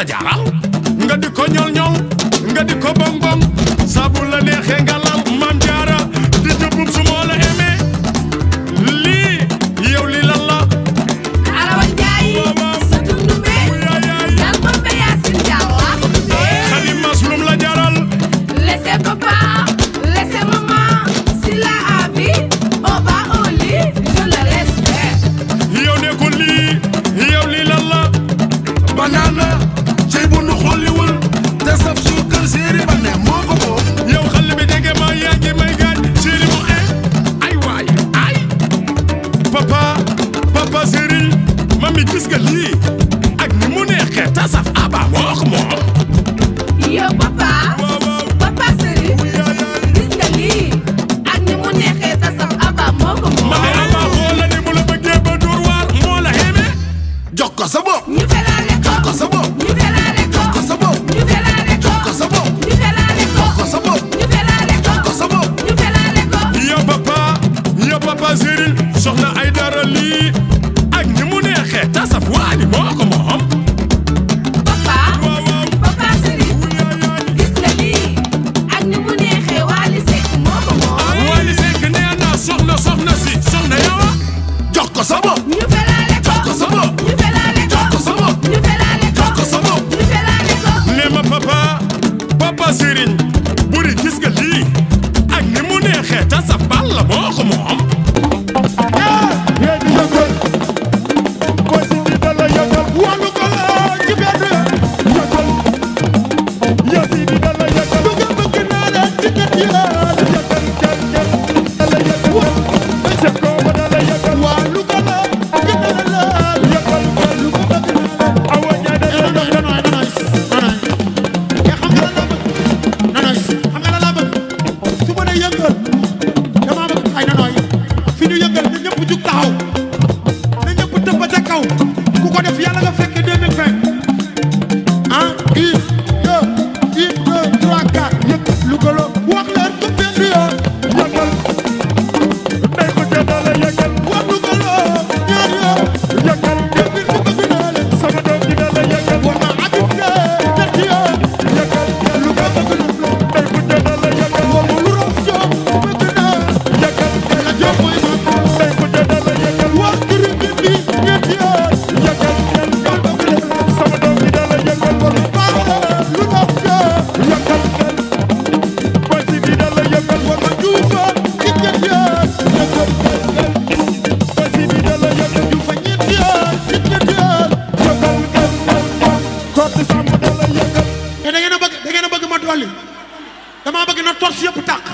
la jaaral nga di ko ñol ñol nga di ko bong bong sabu la neexee nga lal Maam Jaara di jubub su moo la aimé lii yow lii lan la Arawa Njaay sa tundumbe yal ko be Yaasin Jaawa Xadi Maslum la jaaral laissez papa laissez maman si la vie on va au lit je le laisse faire yow ne ko lii yow lii lan la banaana cey bu nu xolliwul te saf suukar séeri ba ne moo ko moom yow xale bi jege ma yaa ngi may gaañ séeri mu ay waay ay papa séeri mami gis nga lii ak ni mu neexee ta saf aba moo ko moom yow papa Sëriñ gis nga lii ak ni mu neexee ta saf aba moo ko moom ma ne aba xoola ni mu la bëggee ba dur waar moo la xeeme jox ko sa bopp ñu felaale ko ko sa bopp ñu felaale ko ko sa bopp ñu felaale ko ko sa bopp ñu felaale ko ko sa bopp ñu felaale ko ko sa bopp ñu felaale ko yow papa séeri soxna ay dara lii ak ni mu neexee ta saf waali moo ko moom papa Sëriñ gis nga lii ak ni mu neexee Wally Seck moo ko moom Wally Seck nee na soxna si soxna yow jox ko sa bopp ñu felaale ko ko sa bopp ñu felaale ko ko sa bopp ñu felaale ko ko sa bopp ñu felaale ko ne ma papa Serigne buri gis nga lii ak ni mu neexee ta saf Balla moo ko moom ku ko def yàlla nga fekk 2020 ah 1 2 3 4 yëpp lu ko lo wax leen ko benn yoon yëngal ndey ko jëndale yëngal wax lu ko lo ñaar yoon yëngal yëppil ko bëgg naa leen sama doom ji dala yëngal wax ma abit ne ñetti yoon yëngal lu ko bëgg na ndey ko jëndale yëngal wax ma lu rof joom bëgg naa yëngal la joom mooy ma ndey ko jëndale yëngal wax kiri bi ñetti yoon yëngal sama doom ji dala yëngal wax ma lu rof joom yëngal basi bi dala yëngal wax ma juufa ñetti yoon yëngal basi bi dala yëngal juufa ñetti yoon yëngal kooku sama dala yëngal te da ngeen a bëgg ma dolli dama bëgg na torche yëpp tàq